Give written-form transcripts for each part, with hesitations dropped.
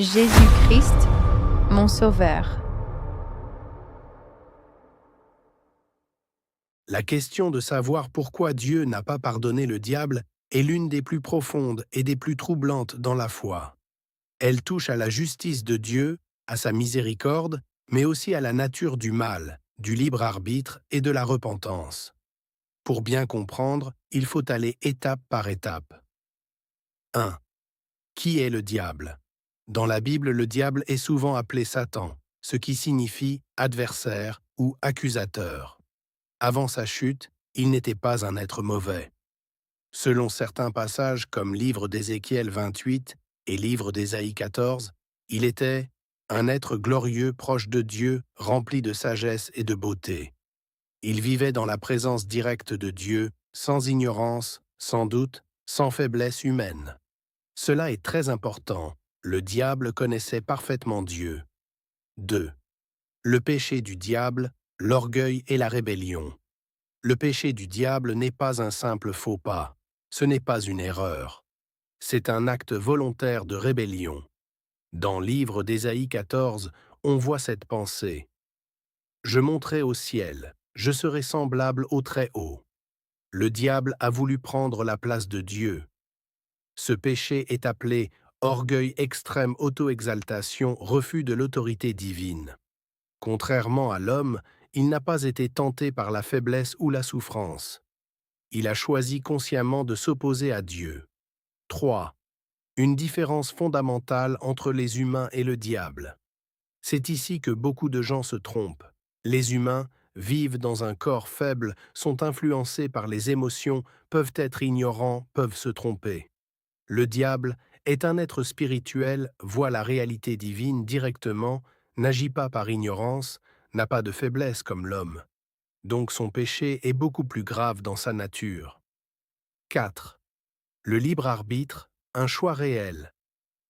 Jésus-Christ, mon Sauveur. La question de savoir pourquoi Dieu n'a pas pardonné le diable est l'une des plus profondes et des plus troublantes dans la foi. Elle touche à la justice de Dieu, à sa miséricorde, mais aussi à la nature du mal, du libre arbitre et de la repentance. Pour bien comprendre, il faut aller étape par étape. 1. Qui est le diable? Dans la Bible, le diable est souvent appelé Satan, ce qui signifie adversaire ou accusateur. Avant sa chute, il n'était pas un être mauvais. Selon certains passages comme livre d'Ézéchiel 28 et livre d'Ésaïe 14, il était un être glorieux proche de Dieu, rempli de sagesse et de beauté. Il vivait dans la présence directe de Dieu, sans ignorance, sans doute, sans faiblesse humaine. Cela est très important. Le diable connaissait parfaitement Dieu. 2. Le péché du diable, l'orgueil et la rébellion. Le péché du diable n'est pas un simple faux pas. Ce n'est pas une erreur. C'est un acte volontaire de rébellion. Dans livre d'Ésaïe 14, on voit cette pensée. « Je monterai au ciel, je serai semblable au Très-Haut. » Le diable a voulu prendre la place de Dieu. Ce péché est appelé orgueil extrême, auto-exaltation, refus de l'autorité divine. Contrairement à l'homme, il n'a pas été tenté par la faiblesse ou la souffrance. Il a choisi consciemment de s'opposer à Dieu. 3. Une différence fondamentale entre les humains et le diable. C'est ici que beaucoup de gens se trompent. Les humains vivent dans un corps faible, sont influencés par les émotions, peuvent être ignorants, peuvent se tromper. Le diable est un être spirituel, voit la réalité divine directement, n'agit pas par ignorance, n'a pas de faiblesse comme l'homme. Donc son péché est beaucoup plus grave dans sa nature. 4. Le libre arbitre, un choix réel.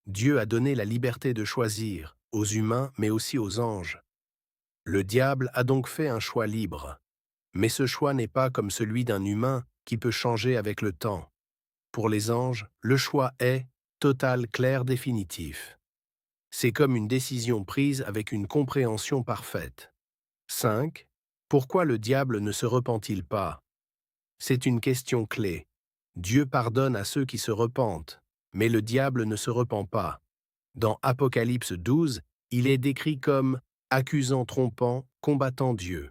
Dieu a donné la liberté de choisir, aux humains mais aussi aux anges. Le diable a donc fait un choix libre. Mais ce choix n'est pas comme celui d'un humain qui peut changer avec le temps. Pour les anges, le choix est total, clair, définitif. C'est comme une décision prise avec une compréhension parfaite. 5. Pourquoi le diable ne se repent-il pas? C'est une question clé. Dieu pardonne à ceux qui se repentent, mais le diable ne se repent pas. Dans Apocalypse 12, il est décrit comme accusant, trompant, combattant Dieu.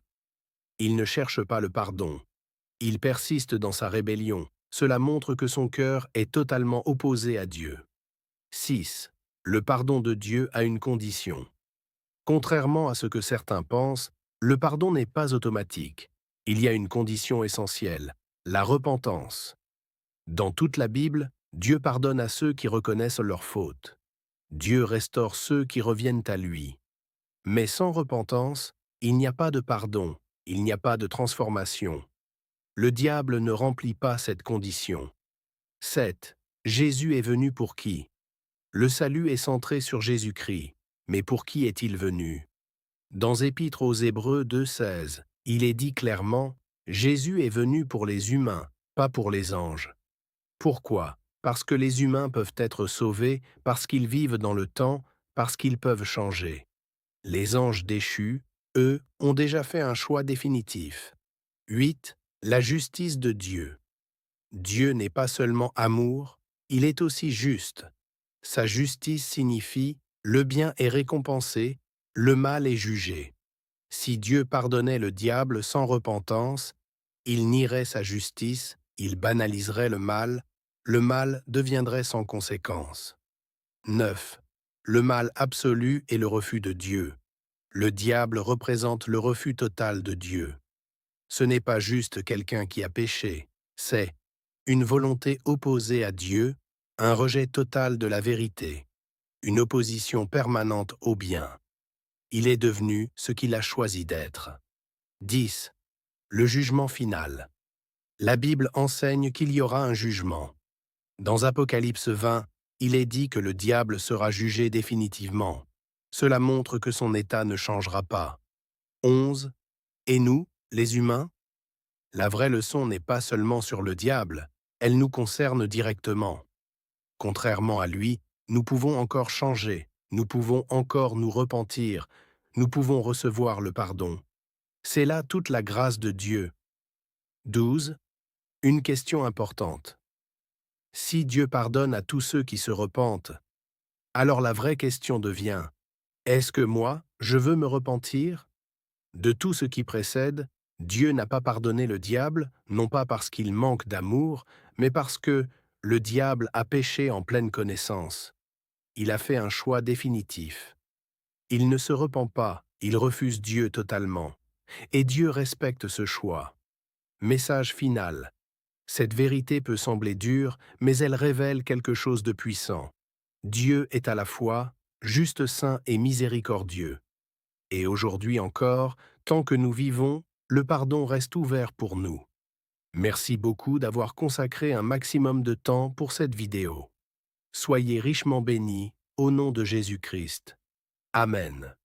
Il ne cherche pas le pardon. Il persiste dans sa rébellion. Cela montre que son cœur est totalement opposé à Dieu. 6. Le pardon de Dieu a une condition. Contrairement à ce que certains pensent, le pardon n'est pas automatique. Il y a une condition essentielle, la repentance. Dans toute la Bible, Dieu pardonne à ceux qui reconnaissent leurs fautes. Dieu restaure ceux qui reviennent à lui. Mais sans repentance, il n'y a pas de pardon, il n'y a pas de transformation. Le diable ne remplit pas cette condition. 7. Jésus est venu pour qui? Le salut est centré sur Jésus-Christ. Mais pour qui est-il venu? Dans Épître aux Hébreux 2,16, il est dit clairement « Jésus est venu pour les humains, pas pour les anges ». Pourquoi? Parce que les humains peuvent être sauvés, parce qu'ils vivent dans le temps, parce qu'ils peuvent changer. Les anges déchus, eux, ont déjà fait un choix définitif. 8. La justice de Dieu. Dieu n'est pas seulement amour, il est aussi juste. Sa justice signifie le bien est récompensé, le mal est jugé. Si Dieu pardonnait le diable sans repentance, il nierait sa justice, il banaliserait le mal deviendrait sans conséquence. 9. Le mal absolu est le refus de Dieu. Le diable représente le refus total de Dieu. Ce n'est pas juste quelqu'un qui a péché, c'est une volonté opposée à Dieu, un rejet total de la vérité, une opposition permanente au bien. Il est devenu ce qu'il a choisi d'être. 10. Le jugement final. La Bible enseigne qu'il y aura un jugement. Dans Apocalypse 20, il est dit que le diable sera jugé définitivement. Cela montre que son état ne changera pas. 11. Et nous, les humains? La vraie leçon n'est pas seulement sur le diable, elle nous concerne directement. Contrairement à lui, nous pouvons encore changer, Nous pouvons encore nous repentir, nous pouvons recevoir le pardon. C'est là toute la grâce de Dieu. 12. Une question importante. Si Dieu pardonne à tous ceux qui se repentent, alors la vraie question devient, est-ce que moi, je veux me repentir? De tout ce qui précède, Dieu n'a pas pardonné le diable, non pas parce qu'il manque d'amour, mais parce que le diable a péché en pleine connaissance. Il a fait un choix définitif. Il ne se repent pas, il refuse Dieu totalement. Et Dieu respecte ce choix. Message final. Cette vérité peut sembler dure, mais elle révèle quelque chose de puissant. Dieu est à la fois juste, saint et miséricordieux. Et aujourd'hui encore, tant que nous vivons, le pardon reste ouvert pour nous. Merci beaucoup d'avoir consacré un maximum de temps pour cette vidéo. Soyez richement bénis, au nom de Jésus-Christ. Amen.